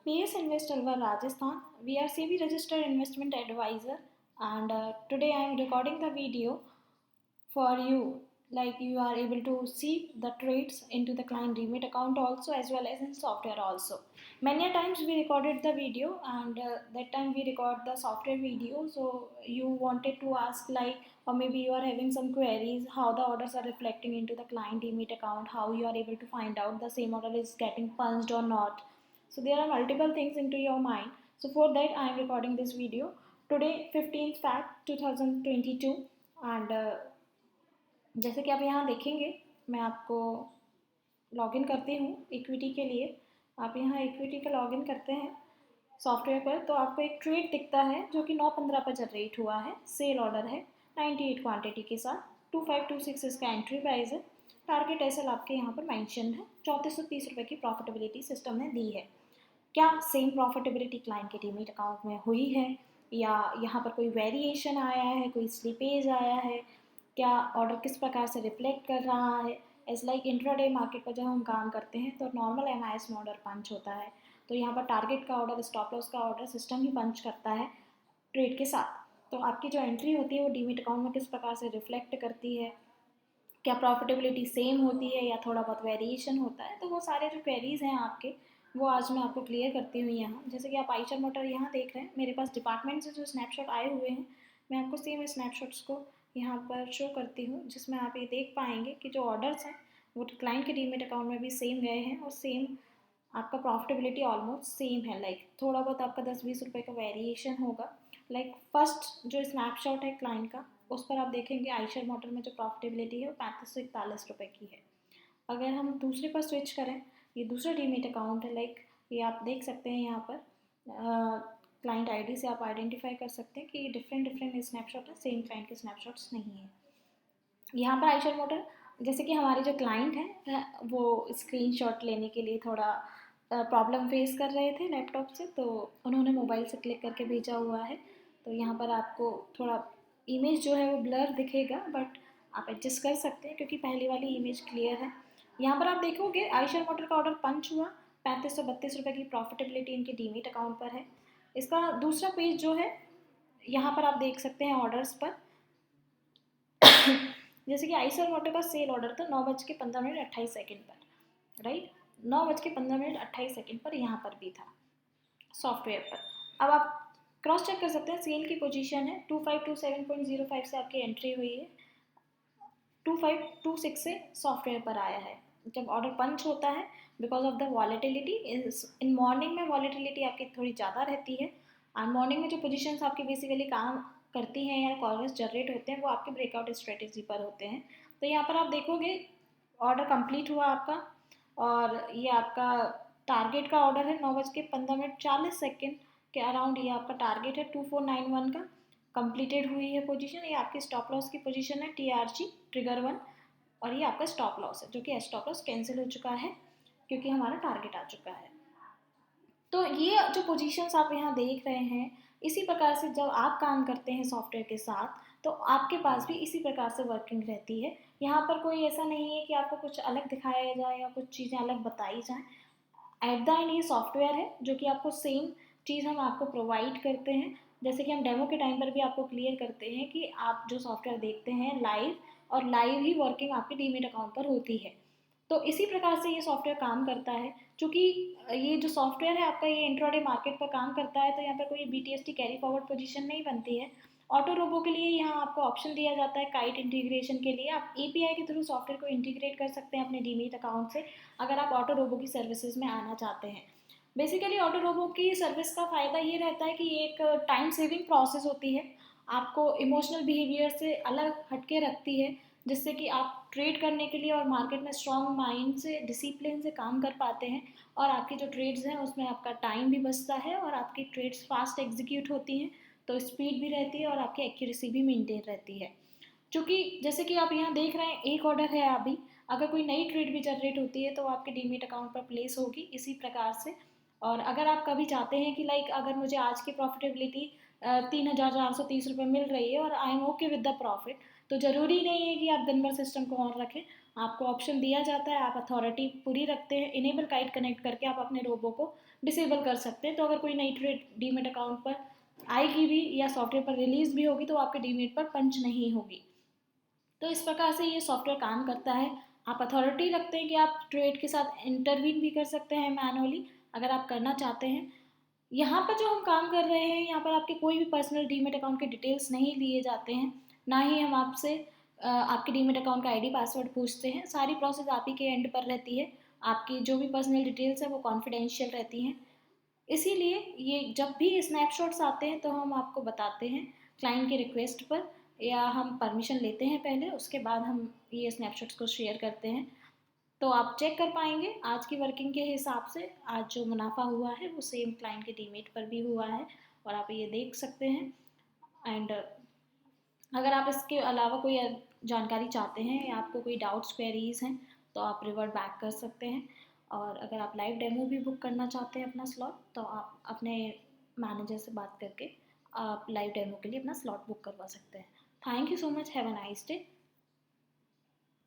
PS Invest Alwar Rajasthan. We are SEBI registered investment advisor, and today I am recording the video for you. Like you are able to see the trades into the client Demat account also, as well as in software also. Many times we recorded the video, and that time we record the software video. So you wanted to ask like, or maybe you are having some queries how the orders are reflecting into the client Demat account, how you are able to find out the same order is getting punched or not. So there are multiple things into your mind. So for that I am recording this video today, 15th Feb 2022, and जैसे कि आप यहाँ देखेंगे, मैं आपको login करती हूँ equity के लिए। आप यहाँ इक्विटी का लॉगिन करते हैं सॉफ्टवेयर पर, तो आपको एक ट्रेड दिखता है जो कि 9:15 पर जनरेट हुआ है। सेल ऑर्डर है 98 क्वांटिटी के साथ, 2526 इसका एंट्री प्राइस है। टारगेट एसएल आपके यहाँ पर मेंशन है। 3430 रुपये की प्रॉफिटेबिलिटी सिस्टम ने दी है। क्या सेम प्रॉफिटेबिलिटी क्लाइंट के डीमैट अकाउंट में हुई है, या यहाँ पर कोई वेरिएशन आया है, कोई स्लिपेज आया है, क्या ऑर्डर किस प्रकार से रिफ्लेक्ट कर रहा है। एज लाइक इंट्राडे मार्केट पर जब हम काम करते हैं तो नॉर्मल एमआईएस में ऑर्डर पंच होता है, तो यहाँ पर टारगेट का ऑर्डर, स्टॉप लॉस का ऑर्डर सिस्टम ही पंच करता है ट्रेड के साथ। तो आपकी जो एंट्री होती है वो डीमैट अकाउंट में किस प्रकार से रिफ्लेक्ट करती है, क्या प्रॉफिटेबिलिटी सेम होती है या थोड़ा बहुत वेरिएशन होता है। तो वो सारे जो क्वेरीज़ हैं आपके, वो आज मैं आपको क्लियर करती हूँ यहाँ। जैसे कि आप आइशर मोटर यहाँ देख रहे हैं, मेरे पास डिपार्टमेंट से जो स्नैपशॉट आए हुए हैं, मैं आपको सेम स्नैपशॉट्स को यहाँ पर शो करती हूँ, जिसमें आप ये देख पाएंगे कि जो ऑर्डर्स हैं वो क्लाइंट के डीमैट अकाउंट में भी सेम गए हैं, और सेम आपका प्रॉफिटेबिलिटी ऑलमोस्ट सेम है। लाइक थोड़ा बहुत आपका 10-20 रुपये का वेरिएशन होगा। लाइक फर्स्ट जो स्नैपशॉट है क्लाइंट का, उस पर आप देखेंगे आइशर मोटर में जो प्रॉफिटेबिलिटी है वो 3541 रुपये की है। अगर हम दूसरे पर स्विच करें, ये दूसरा डीमैट अकाउंट है। लाइक ये आप देख सकते हैं यहाँ पर क्लाइंट आईडी से आप आइडेंटिफाई कर सकते हैं कि डिफरेंट स्नैपशॉट है, सेम क्लाइंट के स्नैपशॉट्स नहीं है। यहाँ पर आइशर मोटर, जैसे कि हमारे जो क्लाइंट हैं वो स्क्रीनशॉट लेने के लिए थोड़ा प्रॉब्लम फेस कर रहे थे लैपटॉप से, तो उन्होंने मोबाइल से क्लिक करके भेजा हुआ है। तो यहाँ पर आपको थोड़ा इमेज जो है वो ब्लर दिखेगा, बट आप एडजस्ट कर सकते हैं क्योंकि पहली वाली इमेज क्लियर है। यहाँ पर आप देखोगे आइशर मोटर का ऑर्डर पंच हुआ, 3532 रुपये की प्रॉफिटेबिलिटी इनके डीमैट अकाउंट पर है। इसका दूसरा पेज जो है, यहाँ पर आप देख सकते हैं ऑर्डर्स पर। जैसे कि आइसर मोटर का सेल ऑर्डर था 9:15 पर, राइट, 9:15 पर यहाँ पर भी था सॉफ्टवेयर पर। अब आप क्रॉस चेक कर सकते हैं, सेल की पोजीशन है 2527.05 से आपकी एंट्री हुई है, 2526 से सॉफ्टवेयर पर आया है। जब ऑर्डर पंच होता है, because of the volatility, in morning में वॉलेटिलिटी आपकी थोड़ी ज़्यादा रहती है, और मॉर्निंग में जो पोजीशंस आपकी बेसिकली काम करती हैं या कॉलर्स जनरेट होते हैं वो आपके ब्रेकआउट स्ट्रेटेजी पर होते हैं। तो यहाँ पर आप देखोगे ऑर्डर कंप्लीट हुआ आपका, और ये आपका टारगेट का ऑर्डर है 9:15 के अराउंड, ये आपका टारगेट है 2491 का। कंप्लीटेड हुई है पोजीशन। ये आपकी स्टॉप लॉस की पोजीशन है TRG ट्रिगर 1, और ये आपका स्टॉप लॉस है, जो कि स्टॉप लॉस कैंसिल हो चुका है क्योंकि हमारा टारगेट आ चुका है। तो ये जो पोजीशंस आप यहाँ देख रहे हैं, इसी प्रकार से जब आप काम करते हैं सॉफ्टवेयर के साथ, तो आपके पास भी इसी प्रकार से वर्किंग रहती है। यहाँ पर कोई ऐसा नहीं है कि आपको कुछ अलग दिखाया जाए या कुछ चीज़ें अलग बताई जाएँ। एट द एंड ये सॉफ्टवेयर है जो कि आपको सेम चीज़ हम आपको प्रोवाइड करते हैं। जैसे कि हम डेमो के टाइम पर भी आपको क्लियर करते हैं कि आप जो सॉफ्टवेयर देखते हैं लाइव, और लाइव ही वर्किंग आपके डीमैट अकाउंट पर होती है। तो इसी प्रकार से ये सॉफ्टवेयर काम करता है। चूँकि ये जो सॉफ्टवेयर है आपका, ये इंट्राडे मार्केट पर काम करता है, तो यहाँ पर कोई BTST कैरी फॉरवर्ड पोजीशन नहीं बनती है। ऑटो रोबो के लिए यहाँ आपको ऑप्शन दिया जाता है काइट इंटीग्रेशन के लिए, आप API के थ्रू सॉफ्टवेयर को इंटीग्रेट कर सकते हैं अपने डीमैट अकाउंट से, अगर आप ऑटो रोबो की सर्विसेज में आना चाहते हैं। बेसिकली ऑटो रोबो की सर्विस का फ़ायदा ये रहता है कि ये एक टाइम सेविंग प्रोसेस होती है, आपको इमोशनल बिहेवियर से अलग हटके रखती है, जिससे कि आप ट्रेड करने के लिए और मार्केट में स्ट्रॉन्ग माइंड से, डिसिप्लिन से काम कर पाते हैं, और आपकी जो ट्रेड्स हैं उसमें आपका टाइम भी बचता है, और आपकी ट्रेड्स फास्ट एग्जीक्यूट होती हैं, तो स्पीड भी रहती है और आपकी एक्यूरेसी भी मेंटेन रहती है। क्योंकि जैसे कि आप यहाँ देख रहे हैं एक ऑर्डर है अभी, अगर कोई नई ट्रेड भी जनरेट होती है तो वो आपके डीमैट अकाउंट पर प्लेस होगी इसी प्रकार से। और अगर आप कभी चाहते हैं कि लाइक अगर मुझे आज की प्रॉफिटेबिलिटी 3430 रुपये मिल रही है और I am okay with the profit, तो ज़रूरी नहीं है कि आप दिन भर सिस्टम को ऑन रखें। आपको ऑप्शन दिया जाता है, आप अथॉरिटी पूरी रखते हैं, इनेबल काइट कनेक्ट करके आप अपने रोबो को डिसेबल कर सकते हैं। तो अगर कोई नई ट्रेड डीमेट अकाउंट पर आएगी भी या सॉफ्टवेयर पर रिलीज भी होगी तो आपके डीमेट पर पंच नहीं होगी। तो इस प्रकार से ये सॉफ्टवेयर काम करता है। आप अथॉरिटी रखते हैं कि आप ट्रेड के साथ इंटरवीन भी कर सकते हैं मैनुअली, अगर आप करना चाहते हैं। यहाँ पर जो हम काम कर रहे हैं, यहाँ पर आपके कोई भी पर्सनल डीमेट अकाउंट के डिटेल्स नहीं लिए जाते हैं, ना ही हम आपसे आपके डीमेट अकाउंट का आईडी पासवर्ड पूछते हैं। सारी प्रोसेस आप ही के एंड पर रहती है। आपकी जो भी पर्सनल डिटेल्स है वो कॉन्फिडेंशियल रहती हैं। इसीलिए ये जब भी स्नैपशॉट्स आते हैं तो हम आपको बताते हैं क्लाइंट की रिक्वेस्ट पर, या हम परमिशन लेते हैं पहले, उसके बाद हम ये स्नैपशॉट्स को शेयर करते हैं। तो आप चेक कर पाएंगे आज की वर्किंग के हिसाब से आज जो मुनाफा हुआ है वो सेम क्लाइंट के डीमेट पर भी हुआ है, और आप ये देख सकते हैं। एंड अगर आप इसके अलावा कोई जानकारी चाहते हैं या आपको कोई डाउट्स क्वेरीज हैं तो आप रिवर्ट बैक कर सकते हैं। और अगर आप लाइव डेमो भी बुक करना चाहते हैं अपना स्लॉट, तो आप अपने मैनेजर से बात करके आप लाइव डेमो के लिए अपना स्लॉट बुक करवा सकते हैं। Thank you so much, have a nice day.